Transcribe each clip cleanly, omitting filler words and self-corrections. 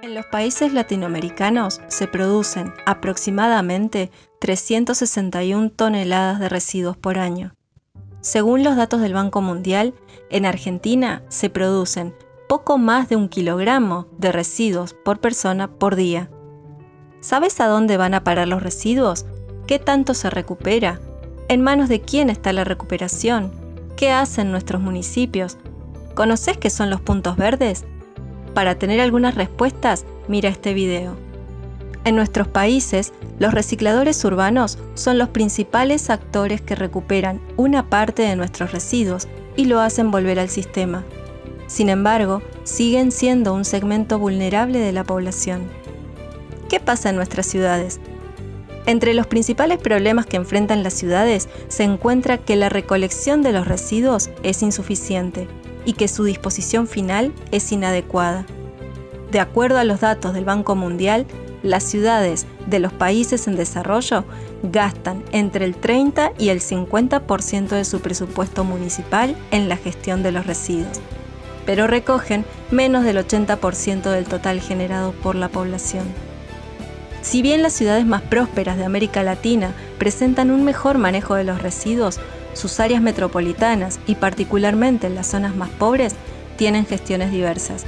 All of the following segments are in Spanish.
En los países latinoamericanos se producen aproximadamente 361 toneladas de residuos por año. Según los datos del Banco Mundial, en Argentina se producen poco más de 1 kilogramo de residuos por persona por día. ¿Sabes a dónde van a parar los residuos? ¿Qué tanto se recupera? ¿En manos de quién está la recuperación? ¿Qué hacen nuestros municipios? ¿Conoces qué son los puntos verdes? Para tener algunas respuestas, mira este video. En nuestros países, los recicladores urbanos son los principales actores que recuperan una parte de nuestros residuos y lo hacen volver al sistema. Sin embargo, siguen siendo un segmento vulnerable de la población. ¿Qué pasa en nuestras ciudades? Entre los principales problemas que enfrentan las ciudades se encuentra que la recolección de los residuos es insuficiente y que su disposición final es inadecuada. De acuerdo a los datos del Banco Mundial, las ciudades de los países en desarrollo gastan entre el 30 y el 50% de su presupuesto municipal en la gestión de los residuos, pero recogen menos del 80% del total generado por la población. Si bien las ciudades más prósperas de América Latina presentan un mejor manejo de los residuos, sus áreas metropolitanas y particularmente en las zonas más pobres tienen gestiones diversas.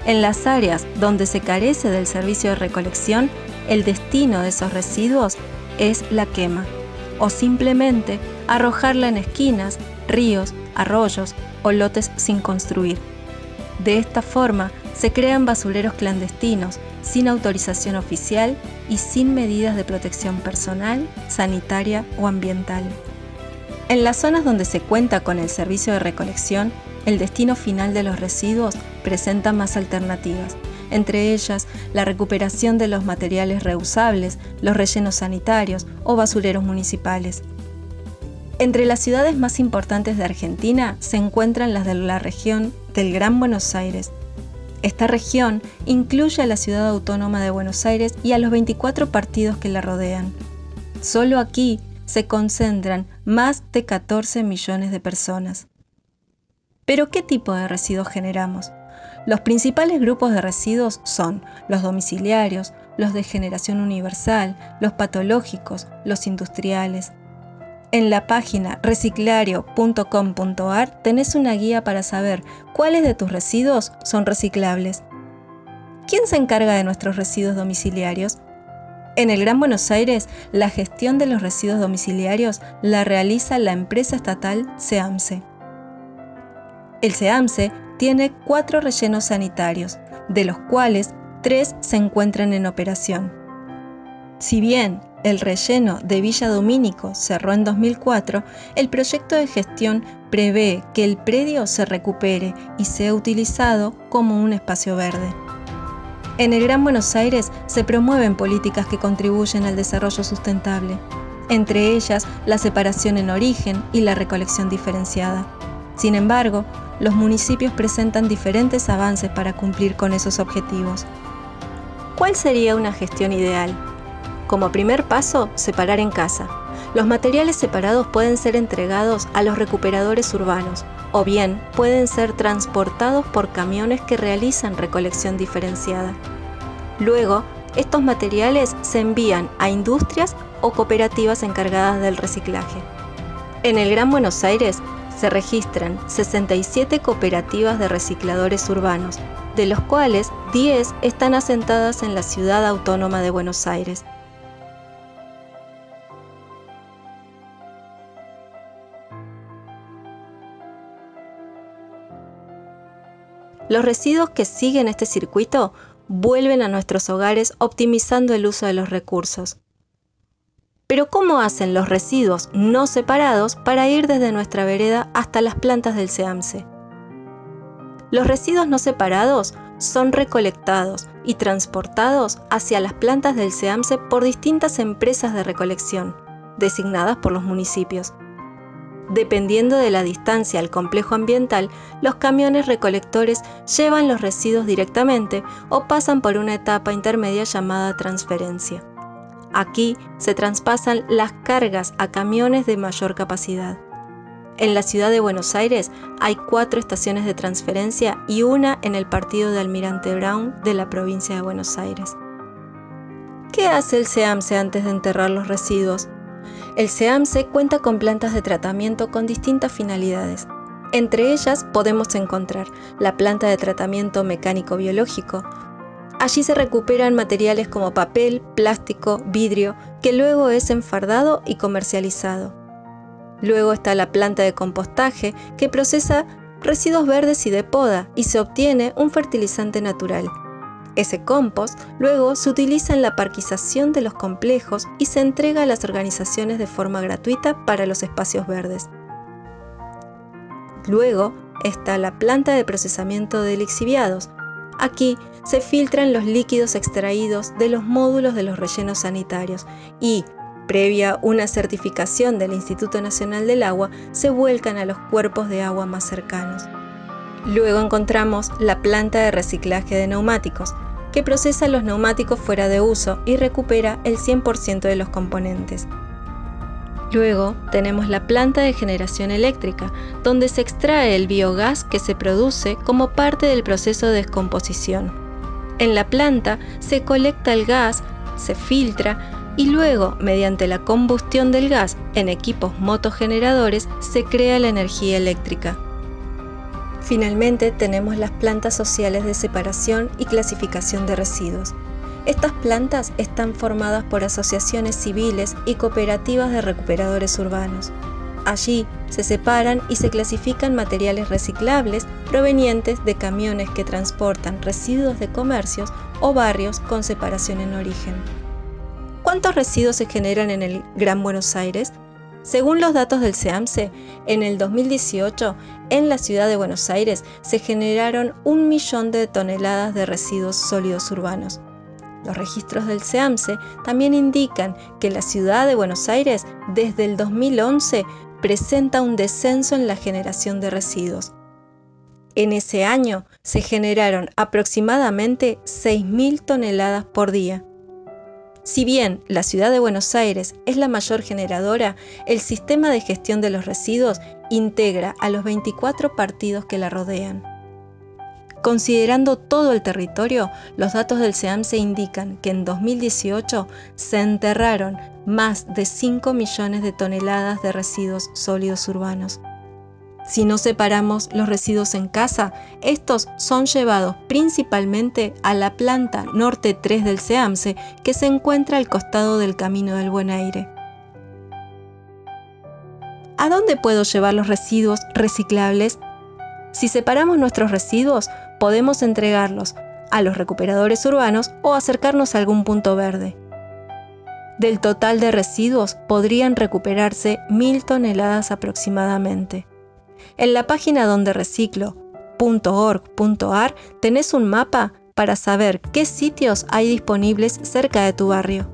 En las áreas donde se carece del servicio de recolección, el destino de esos residuos es la quema o simplemente arrojarla en esquinas, ríos, arroyos o lotes sin construir. De esta forma, se crean basureros clandestinos, sin autorización oficial y sin medidas de protección personal, sanitaria o ambiental. En las zonas donde se cuenta con el servicio de recolección, el destino final de los residuos presenta más alternativas, entre ellas la recuperación de los materiales reusables, los rellenos sanitarios o basureros municipales. Entre las ciudades más importantes de Argentina se encuentran las de la región del Gran Buenos Aires. Esta región incluye a la Ciudad Autónoma de Buenos Aires y a los 24 partidos que la rodean. Solo aquí se concentran más de 14 millones de personas. ¿Pero qué tipo de residuos generamos? Los principales grupos de residuos son los domiciliarios, los de generación universal, los patológicos, los industriales. En la página reciclario.com.ar tenés una guía para saber cuáles de tus residuos son reciclables. ¿Quién se encarga de nuestros residuos domiciliarios? En el Gran Buenos Aires, la gestión de los residuos domiciliarios la realiza la empresa estatal SEAMSE. El SEAMSE tiene 4 rellenos sanitarios, de los cuales 3 se encuentran en operación. Si bien el relleno de Villa Domínico cerró en 2004, el proyecto de gestión prevé que el predio se recupere y sea utilizado como un espacio verde. En el Gran Buenos Aires se promueven políticas que contribuyen al desarrollo sustentable, entre ellas la separación en origen y la recolección diferenciada. Sin embargo, los municipios presentan diferentes avances para cumplir con esos objetivos. ¿Cuál sería una gestión ideal? Como primer paso, separar en casa. Los materiales separados pueden ser entregados a los recuperadores urbanos o bien pueden ser transportados por camiones que realizan recolección diferenciada. Luego, estos materiales se envían a industrias o cooperativas encargadas del reciclaje. En el Gran Buenos Aires se registran 67 cooperativas de recicladores urbanos, de los cuales 10 están asentadas en la Ciudad Autónoma de Buenos Aires. Los residuos que siguen este circuito vuelven a nuestros hogares optimizando el uso de los recursos. Pero ¿cómo hacen los residuos no separados para ir desde nuestra vereda hasta las plantas del SEAMSE? Los residuos no separados son recolectados y transportados hacia las plantas del SEAMSE por distintas empresas de recolección, designadas por los municipios. Dependiendo de la distancia al complejo ambiental, los camiones recolectores llevan los residuos directamente o pasan por una etapa intermedia llamada transferencia. Aquí se traspasan las cargas a camiones de mayor capacidad. En la ciudad de Buenos Aires hay 4 estaciones de transferencia y una en el partido de Almirante Brown de la provincia de Buenos Aires. ¿Qué hace el SEAMSE antes de enterrar los residuos? El SEAMSE cuenta con plantas de tratamiento con distintas finalidades. Entre ellas podemos encontrar la planta de tratamiento mecánico-biológico. Allí se recuperan materiales como papel, plástico, vidrio, que luego es enfardado y comercializado. Luego está la planta de compostaje, que procesa residuos verdes y de poda y se obtiene un fertilizante natural. Ese compost luego se utiliza en la parquización de los complejos y se entrega a las organizaciones de forma gratuita para los espacios verdes. Luego está la planta de procesamiento de lixiviados. Aquí se filtran los líquidos extraídos de los módulos de los rellenos sanitarios y, previa una certificación del Instituto Nacional del Agua, se vuelcan a los cuerpos de agua más cercanos. Luego encontramos la planta de reciclaje de neumáticos, que procesa los neumáticos fuera de uso y recupera el 100% de los componentes. Luego tenemos la planta de generación eléctrica, donde se extrae el biogás que se produce como parte del proceso de descomposición. En la planta se colecta el gas, se filtra y luego, mediante la combustión del gas en equipos motogeneradores, se crea la energía eléctrica. Finalmente tenemos las plantas sociales de separación y clasificación de residuos. Estas plantas están formadas por asociaciones civiles y cooperativas de recuperadores urbanos. Allí se separan y se clasifican materiales reciclables provenientes de camiones que transportan residuos de comercios o barrios con separación en origen. ¿Cuántos residuos se generan en el Gran Buenos Aires? Según los datos del SEAMSE, en el 2018, en la ciudad de Buenos Aires se generaron 1 millón de toneladas de residuos sólidos urbanos. Los registros del SEAMSE también indican que la ciudad de Buenos Aires, desde el 2011, presenta un descenso en la generación de residuos. En ese año se generaron aproximadamente 6.000 toneladas por día. Si bien la ciudad de Buenos Aires es la mayor generadora, el sistema de gestión de los residuos integra a los 24 partidos que la rodean. Considerando todo el territorio, los datos del SEAMSE indican que en 2018 se enterraron más de 5 millones de toneladas de residuos sólidos urbanos. Si no separamos los residuos en casa, estos son llevados principalmente a la planta Norte 3 del SEAMSE, que se encuentra al costado del Camino del Buen Aire. ¿A dónde puedo llevar los residuos reciclables? Si separamos nuestros residuos, podemos entregarlos a los recuperadores urbanos o acercarnos a algún punto verde. Del total de residuos podrían recuperarse 1.000 toneladas aproximadamente. En la página dondereciclo.org.ar tenés un mapa para saber qué sitios hay disponibles cerca de tu barrio.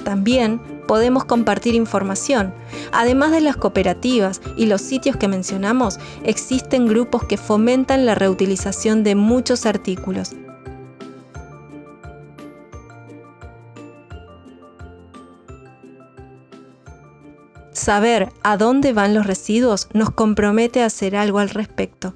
También podemos compartir información. Además de las cooperativas y los sitios que mencionamos, existen grupos que fomentan la reutilización de muchos artículos. Saber a dónde van los residuos nos compromete a hacer algo al respecto.